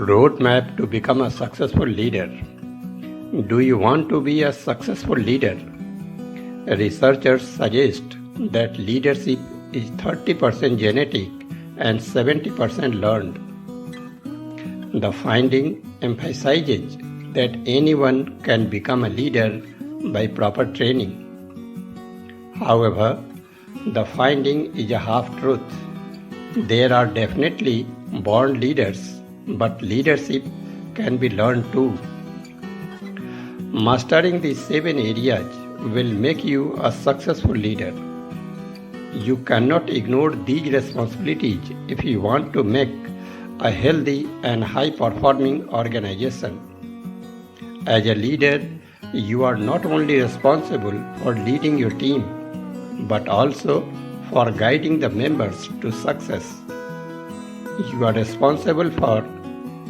Roadmap to become a successful leader. Do you want to be a successful leader? Researchers suggest that leadership is 30% genetic and 70% learned. The finding emphasizes that anyone can become a leader by proper training. However, the finding is a half-truth. There are definitely born leaders, but leadership can be learned too. Mastering these 7 areas will make you a successful leader. You cannot ignore these responsibilities if you want to make a healthy and high-performing organization. As a leader, you are not only responsible for leading your team, but also for guiding the members to success. You are responsible for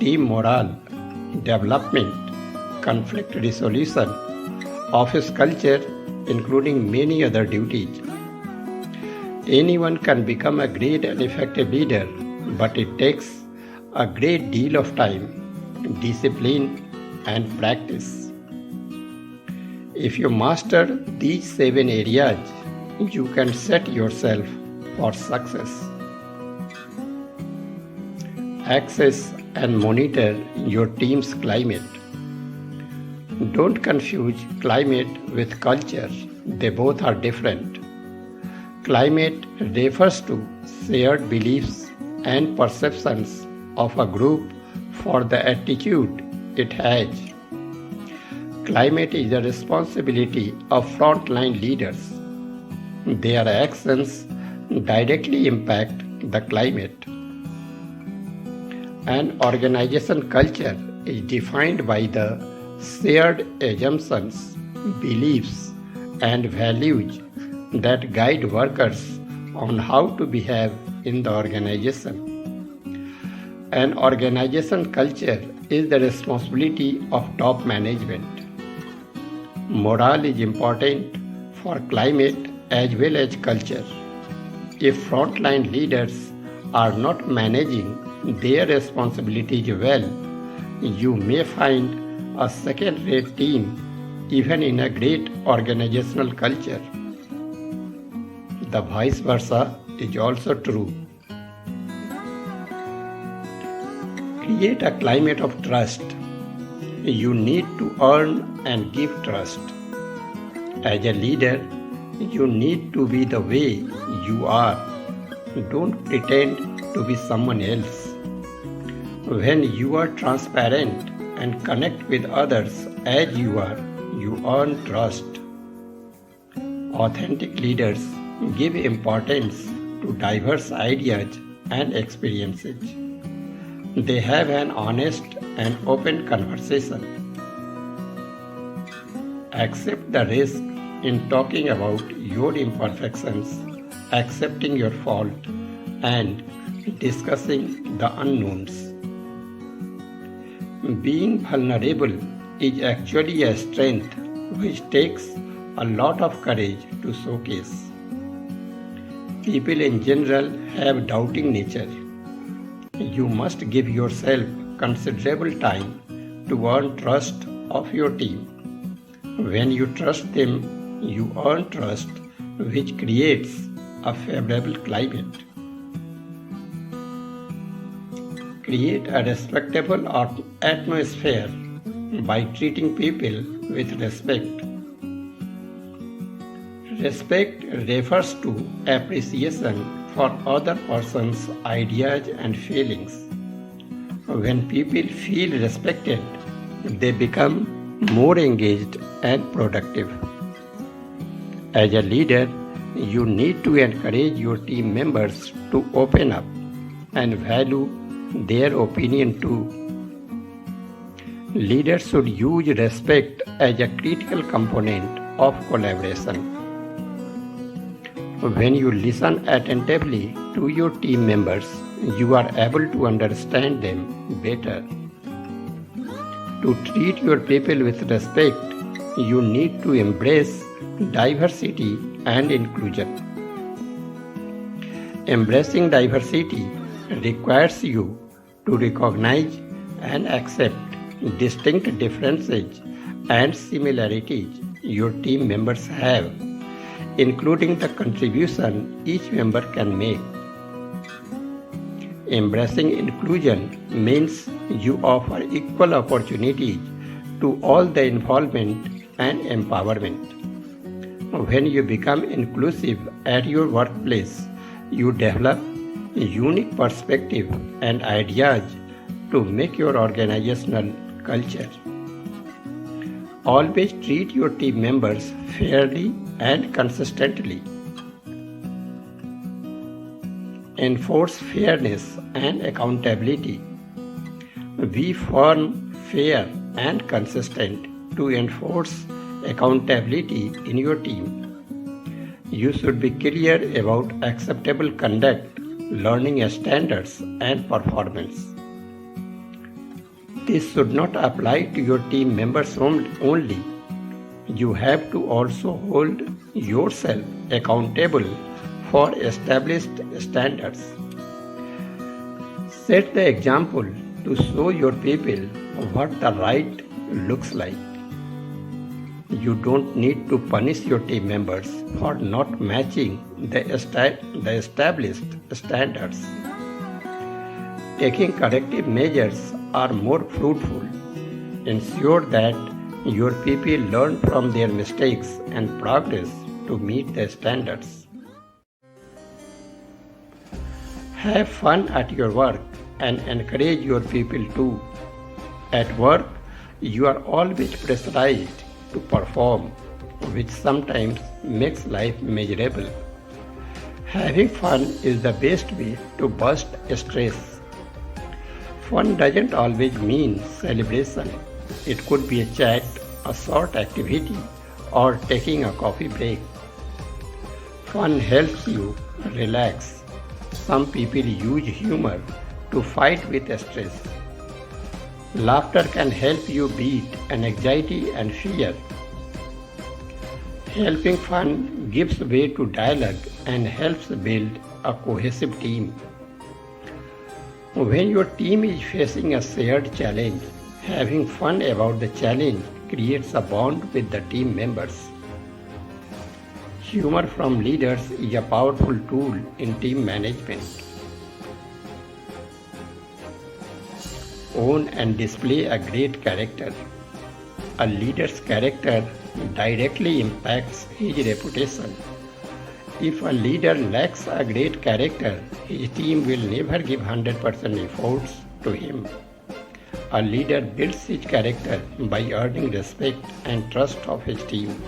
team morale, development, conflict resolution, office culture, including many other duties. Anyone can become a great and effective leader, but it takes a great deal of time, discipline, and practice. If you master these 7 areas, you can set yourself for success. Access and monitor your team's climate. Don't confuse climate with culture. They both are different. Climate refers to shared beliefs and perceptions of a group for the attitude it has. Climate is the responsibility of frontline leaders. Their actions directly impact the climate. An organization culture is defined by the shared assumptions, beliefs, and values that guide workers on how to behave in the organization. An organization culture is the responsibility of top management. Morale is important for climate as well as culture. If frontline leaders are not managing their responsibilities well, you may find a second-rate team even in a great organizational culture. The vice versa is also true. Create a climate of trust. You need to earn and give trust. As a leader, you need to be the way you are. Don't pretend to be someone else. When you are transparent and connect with others as you are, you earn trust. Authentic leaders give importance to diverse ideas and experiences. They have an honest and open conversation. Accept the risk in talking about your imperfections, accepting your fault, and discussing the unknowns. Being vulnerable is actually a strength which takes a lot of courage to showcase. People in general have doubting nature. You must give yourself considerable time to earn trust of your team. When you trust them, you earn trust, which creates a favorable climate. Create a respectable atmosphere by treating people with respect. Respect refers to appreciation for other person's ideas and feelings. When people feel respected, they become more engaged and productive. As a leader, you need to encourage your team members to open up and value their opinion too. Leaders should use respect as a critical component of collaboration. When you listen attentively to your team members, you are able to understand them better. To treat your people with respect, you need to embrace diversity and inclusion. Embracing diversity requires you to recognize and accept distinct differences and similarities your team members have, including the contribution each member can make. Embracing inclusion means you offer equal opportunities to all the involvement and empowerment. When you become inclusive at your workplace, you develop a unique perspective and ideas to make your organizational culture. Always treat your team members fairly and consistently. Enforce fairness and accountability. Be firm, fair, and consistent to enforce accountability in your team. You should be clear about acceptable conduct, learning standards, and performance. This should not apply to your team members only. You have to also hold yourself accountable for established standards. Set the example to show your people what the right looks like. You don't need to punish your team members for not matching the established standards. Taking corrective measures are more fruitful. Ensure that your people learn from their mistakes and progress to meet the standards. Have fun at your work and encourage your people too. At work, you are always pressurized to perform, which sometimes makes life miserable. Having fun is the best way to burst stress. Fun doesn't always mean celebration. It could be a chat, a short activity, or taking a coffee break. Fun helps you relax. Some people use humor to fight with stress. Laughter can help you beat anxiety and fear. Helping fun gives way to dialogue and helps build a cohesive team. When your team is facing a shared challenge, having fun about the challenge creates a bond with the team members. Humor from leaders is a powerful tool in team management. Own and display a great character. A leader's character directly impacts his reputation. If a leader lacks a great character, his team will never give 100% efforts to him. A leader builds his character by earning respect and trust of his team.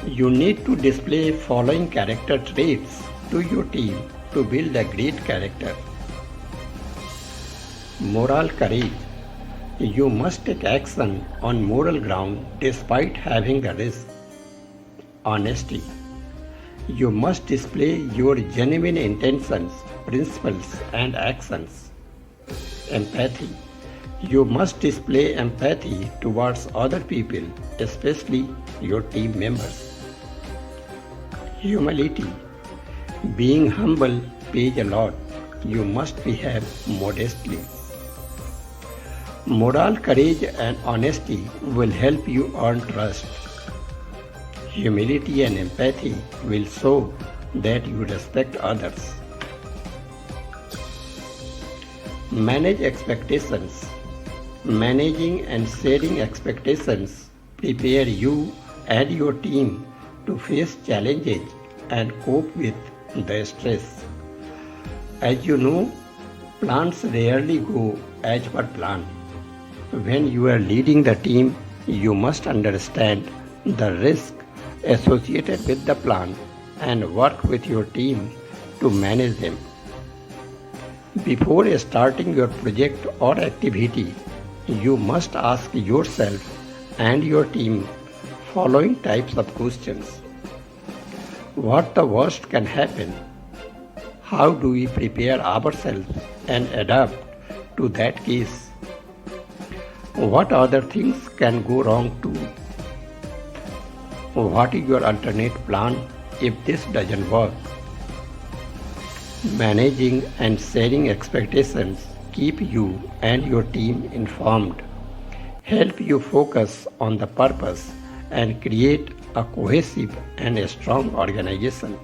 You need to display following character traits to your team to build a great character. Moral courage. You must take action on moral ground despite having a risk. Honesty. You must display your genuine intentions, principles, and actions. Empathy. You must display empathy towards other people, especially your team members. Humility. Being humble pays a lot. You must behave modestly. Moral courage and honesty will help you earn trust. Humility and empathy will show that you respect others. Manage expectations. Managing and sharing expectations prepare you and your team to face challenges and cope with the stress. As you know, plans rarely go as per plan. When you are leading the team, you must understand the risk associated with the plan and work with your team to manage them. Before starting your project or activity, you must ask yourself and your team following types of questions. What the worst can happen? How do we prepare ourselves and adapt to that case? What other things can go wrong too? What is your alternate plan if this doesn't work? Managing and sharing expectations keep you and your team informed, help you focus on the purpose, and create a cohesive and a strong organization.